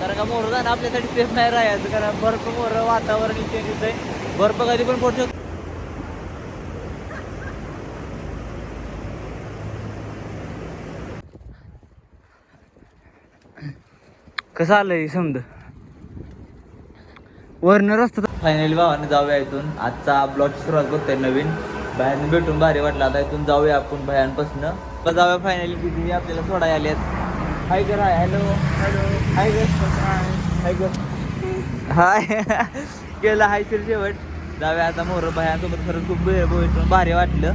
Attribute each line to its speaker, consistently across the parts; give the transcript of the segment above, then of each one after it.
Speaker 1: कारण का मोहर जाणं आपल्यासाठी सेफ नाही राहायचं, कारण बर्फ मोहर वातावरण चेंज होतंय, बर्फ कधी पण पडू शकतो. कसं आलंय समज वरनं रस्ता. फायनली भावाने जाऊया इथून. आजचा ब्लॉगची सुरुवात करतोय नवीन. बाहेर भेटून भारी वाटलं. आता इथून जाऊया आपण भयांपासून जाऊया. फायनली किती आपल्याला सोडायला आल्यात. हाय कर, हाय, हॅलो हॅलो, हाय कर, हाय कर, हाय केलं हाय सर शेवट. जाऊया आता मोहर भयांसोबत. खरंच खूप भेटून भारी वाटलं.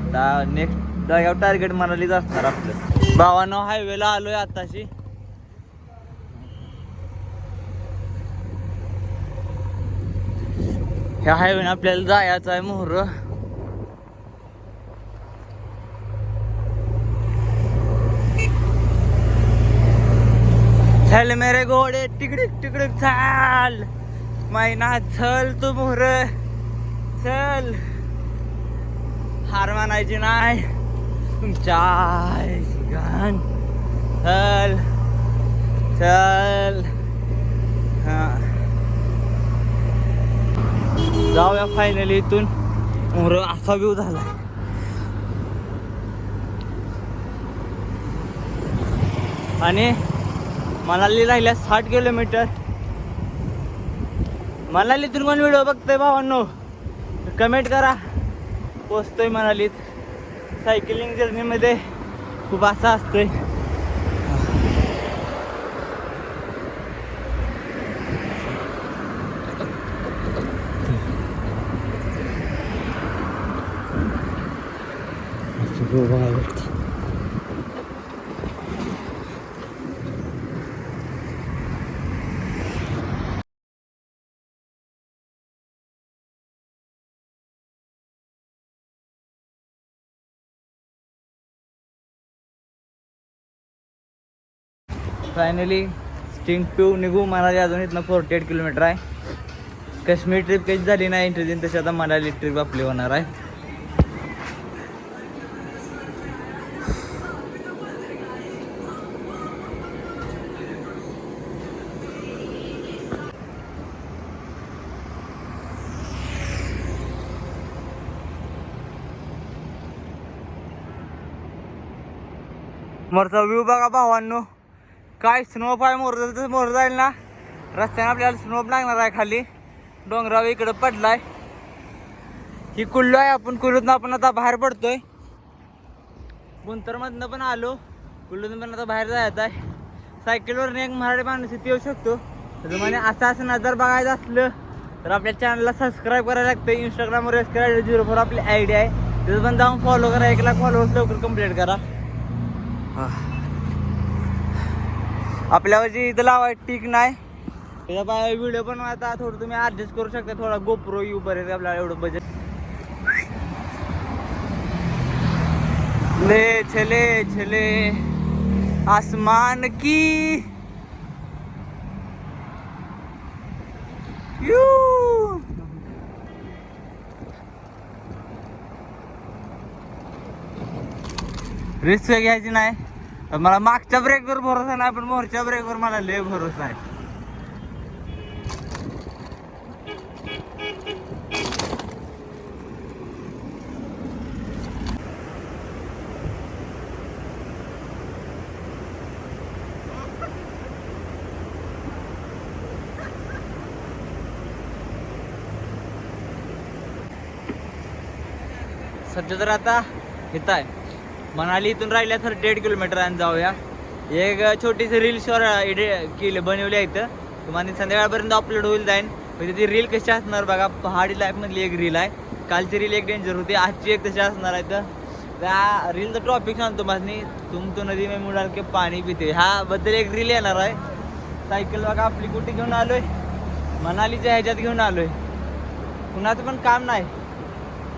Speaker 1: आता नेक्स्ट जाग्यावर टार्गेट मनालीच असणार आपलं. भावानं हायवेला आलोय आताशी. ह्या हायवे आपल्याला जायचं आहे मोहर. चल मेरे घोडे टिकडीक टिकडीक चाल, मैना चल तू मोहर चल. हार मानायची नाही तुमच्या गान. चल चल. हा जाऊया फायनली इथून. मोहर असा व्ह्यू झाला. आणि मनाली राहिल्या 60 किलोमीटर. मनालीतून कोण व्हिडिओ बघतोय भावांनो कमेंट करा. पोचतोय मनालीत. सायकलिंग जर्नीमध्ये खूप असं असतंय. फायनली स्टिंग टू निघू मनाली. अजून इथनं 48 किलोमीटर आहे. काश्मीर ट्रिप कधी झाली नाही इंटरव्ह्यू, तशी आता मनाली ट्रिप आपली होणार आहे. मोरचा व्ह्यू बघा भावांनो. काय स्नोप आहे. मोर जाईल ना रस्त्याने आपल्याला स्नोप लागणार आहे. खाली डोंगरावर इकडं पडलाय. ही कुल्लू आहे. आपण कुल्लूतनं आपण आता बाहेर पडतोय. गुंतरमधनं पण आलो. कुल्लूतून पण आता बाहेर जायचं आहे. सायकलवर एक मराठी माणूस इथे येऊ शकतो. तर तुम्हाला असं नजर बघायचं असलं तर आपल्या चॅनलला सबस्क्राईब करायला लागतं. इंस्टाग्रामवर SK04 आपली ID आहे. तिथं पण जाऊन फॉलो करा. 1 लाख फॉलोअर्स लवकर कंप्लीट करा. आपल्यावरची इथं लावायची टीक नाही. त्याच्या बाय व्हिडिओ पण आता थोडं तुम्ही ॲडजस्ट करू शकता. थोडा गोप्रो यू पर्यंत आपल्याला एवढं बजेट. ले चले चले आसमान की यू. रिस्क घ्यायची नाही. मला मागच्या ब्रेकवर भरोसा नाही, पण मोरच्या ब्रेकवर मला लय भरोसा आहे. सध्या तर आता इथं आहे मनाली. इथून राहिल्या 38 किलोमीटर आणि जाऊया. एक छोटीशी रील केली बनवली आहे इथं. तुम्हाला संध्याकाळपर्यंत अपलोड होईल जाईन. म्हणजे ती रील कशी असणार बघा. पहाडी लाईफमधली एक रील आहे. कालची रील एक डेंजर होती. आजची एक तशी असणार आहे. तर त्या रीलचं टॉपिक सांगतो माझी. तुम तो नदी में मुडाल के पाणी पिते ह्या बद्दल एक रील येणार आहे. सायकल बघा आपली कुठे घेऊन आलोय. मनालीच्या ह्याच्यात घेऊन आलोय. कुणाचं पण काम नाही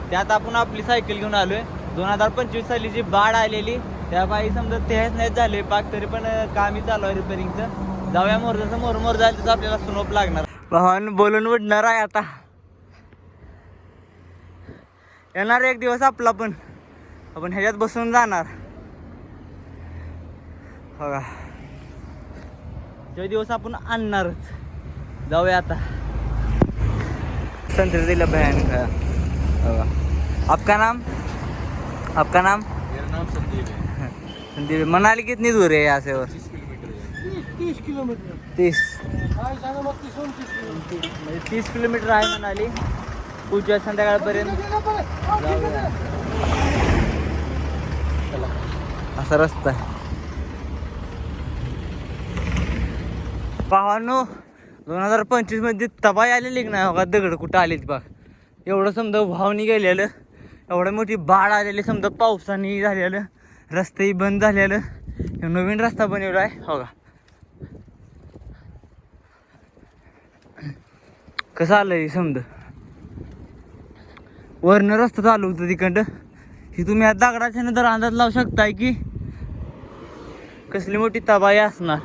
Speaker 1: त्यात आपण आपली सायकल घेऊन आलोय. 2025 साली जी बाढ आलेली त्या बाई समजा तेच नाही झाले पाक, तरी पण कामही चालू आहे रिपेरिंगचं. जाऊया मोर मोर जायला तिथं आपल्याला स्नोप लागणार. भावान बोलून उडणार आहे आता. येणार एक दिवस आपला पण आपण ह्याच्यात बसून जाणार बघा. ते दिवस आपण आणणारच. जाऊया आता. संतरे दिला बहन का. आपका नाम? आपका नाम?
Speaker 2: मेरा नाम संदीप है.
Speaker 1: संदीप. मनाली कितनी दूर है यहाँ से? और
Speaker 2: 30 किलोमीटर.
Speaker 1: 30
Speaker 2: काय सांगा मग 29 किलोमीटर.
Speaker 1: म्हणजे 30 किलोमीटर आहे मनाली. पुढच्या संध्याकाळपर्यंत जाऊया. चला, असा रस्ता आहे. भावांनो 2025 मध्ये तबाही आलेली नाही हो का. दगड कुठं आलेली बघ. एवढं समजा वाहून गेलेलं, एवढं मोठी बाढ आलेली समजा पावसाने झालेलं, रस्तेही बंद झालेलं. नवीन रस्ता बनवला आहे हो का. कसं आलंय समजा. वरनं रस्ता चालू होतं तिकडं. ही तुम्ही या दगडाच्या नंतर अंदाज लावू शकताय की कसली मोठी तबाही असणार.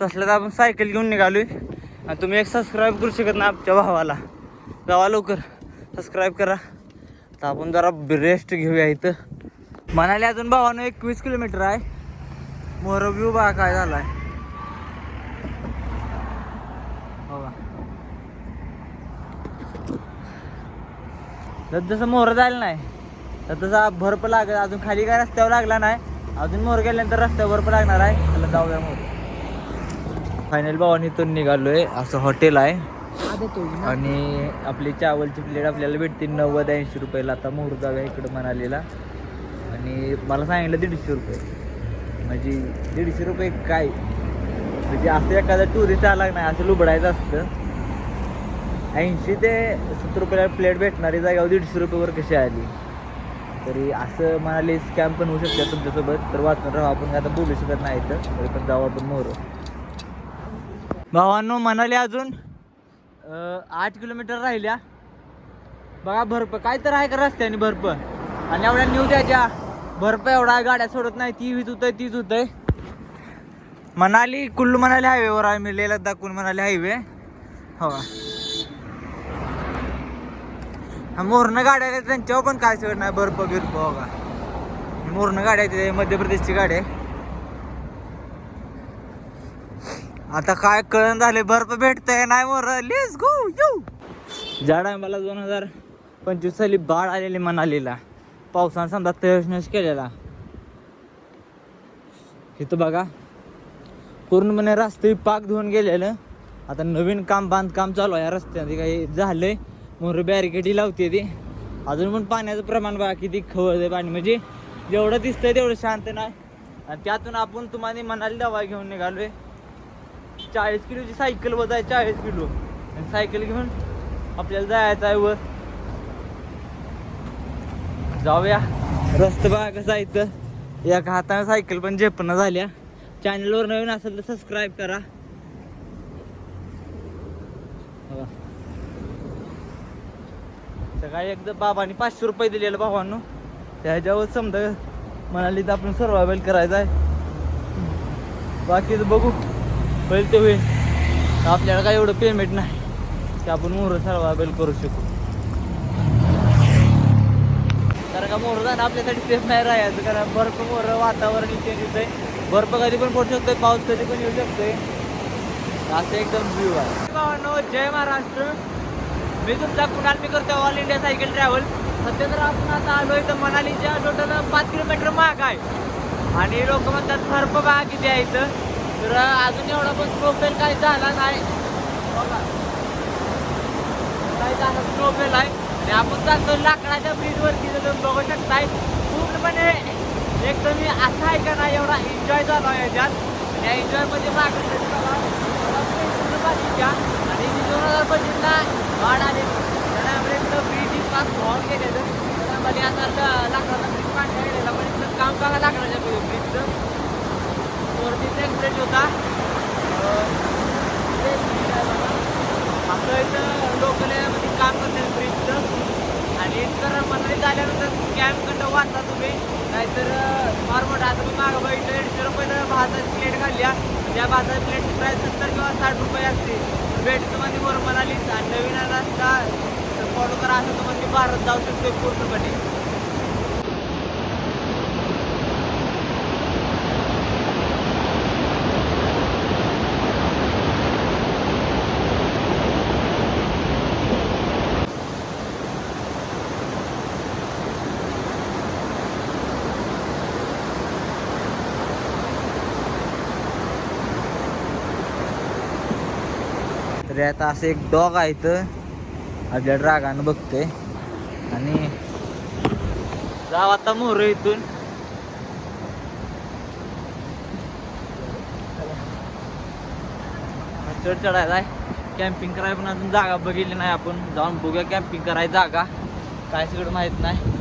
Speaker 1: तसलं तर आपण सायकल घेऊन निघालोय. आणि तुम्ही एक सबस्क्राईब करू शकत ना आमच्या भावाला. जावा लवकर सबस्क्राईब करा. तर आपण जरा रेस्ट घेऊया इथं. मनाली अजून भावानं 21 किलोमीटर आहे. मोर व्ह्यू बघा काय झालाय हो का. जसं मोहर जायला नाही तर तसा बर्फ लागेल. अजून खाली काय रस्त्यावर लागला नाही. अजून मोहर गेल्यानंतर रस्त्यावर बर्फ लागणार आहे. त्याला जाऊया मोहर. फायनल भावानी इथून निघालोय. असं हॉटेल आहे आणि आपली चावलची प्लेट आपल्याला भेटते 90-80 रुपयाला. आता मोहर जाऊया इकडं मनालीला. आणि मला सांगितलं 150 रुपये. म्हणजे 150 रुपये काय म्हणजे असं एखादा टुरिस्ट आला नाही असं लुबडायचं असतं. 80 ते 70 रुपयाला प्लेट भेटणारी जागेवर 150 रुपयावर कशी आली. तरी असं म्हणाले स्कॅम पण होऊ शकते तुमच्यासोबत. तर वाचून राहा. आपण आता बोलू शकत नाही तर तरी पण जाऊ आपण मोहर. भावांनो मनाली अजून 8 किलोमीटर राहिल्या बघा. बर्फ काय तर आहे का रस्त्याने बर्फ. आणि एवढ्या न्यू द्यायच्या बर्फ एवढा गाड्या सोडत नाही. ती वीज होतंय तीच होतंय. मनाली कुल्लू मनाली हायवेवर आहे मी. लेह लद्दाख कुल्लू मनाली हायवे हो का. मोरनं गाड्या आहेत त्यांच्यावर पण काय सगळं नाही बर्फ बिर्फ हो का. मोरनं गाड्या आहेत. मध्य प्रदेशची गाडी आहे. आता काय कळण झाले बर्फ भेटतंय नाही मोर. Let's go you. ज्या टायमाला 2025 साली बाढ आलेली मनालीला पावसानं समजा तहस केलेला. इथं बघा पूर्णपणे रस्ते पाक धुवून गेलेलं. आता नवीन बांधकाम चालू आहे. रस्त्याने काही झालंय. मोर बॅरिकेडी लावते ती. अजून पण पाण्याचं प्रमाण बघा किती खवळतंय पाणी. म्हणजे जेवढं दिसतंय तेवढं शांत नाही. आणि त्यातून आपण तुम्हाला मनाली दवा घेऊन निघालोय. 40 किलोची सायकल वर आहे. 40 किलो आणि सायकल घेऊन आपल्याला जायचं आहे वर. जाऊया. रस्ता बघा कसा आहे इथं. एका हाताने सायकल पण झेपणं झाल्या. चॅनलवर नवीन असेल तर सबस्क्राईब करा. सकाळी एकदा बाबांनी 500 रुपये दिलेलं भावांनो. त्याच्यावर समजा म्हणाली तर आपण सर्वायवल करायचं आहे. बाकीचं बघू होईल ते होईल. आपल्याला काय एवढं पेमेंट नाही की आपण मोहर सर्वायवल करू शकू. कारण का मोहर जाणं आपल्यासाठी सेफ नाही राहायचं. कारण बर्फ मोहर वातावरण चेंज होतंय. बर्फ कधी पण पडू शकतोय. पाऊस कधी पण येऊ शकतोय. असं एकदम व्ह्यू आहे भावांनो. जय महाराष्ट्र. मी तुमचा कुणाल. मी करतो ऑल इंडिया सायकल ट्रॅव्हल. सध्या तर आपण आता आलो इथं मनालीच्या टोटल 5 किलोमीटर माग आहे. आणि लोक म्हणतात बर्फ बघा किती आहे इथं. तर अजून एवढा पण स्नोफेल काही झाला नाही बघा. काही झाला स्नोफेल आहे. आणि आपण जातो लाकडाच्या ब्रिजवरती तुम्ही बघू शकताय. पूर्णपणे एकदम असं आहे का नाही एवढा एन्जॉय झाला आहे याच्यात. या एन्जॉयमध्ये मागं बाकीच्या आणि 2025ला वाढ आली. त्यामुळे ब्रिज पास वाहून गेलेलं. त्यामध्ये आता लाकडाचा ब्रिज पाणी गेलेला. पण इथलं काम बघा लाकडाच्या ब्रिजचं. वरतीचा एक ब्रिज होता. आपलं इथं लोकलमध्ये काम करतात ब्रिजचं. आणि तर मनाली झाल्यानंतर कॅम्पकडं वाचता तुम्ही. नाहीतर फार मोठा. आता मी मागं बघितलं 150 रुपये भाताची प्लेट घालल्या. त्या भाताची प्लेटची प्राईस 70 किंवा 60 रुपये असते. भेट तुम्हाला वर म्हणाली. आणि नवीन रस्ता फॉलो करा असं तुम्हाला भारत जाऊ शकतो पूर्णपणे. तरी आता असं एक डॉग आहे इथं आपल्या ड्रागानं बघतोय आणि जाव आता मोर इथून. चढ चढायला आहे कॅम्पिंग करायला पण अजून जागा बघितली नाही आपण. जाऊन बघूया कॅम्पिंग करायची जागा काय सगळं माहित नाही.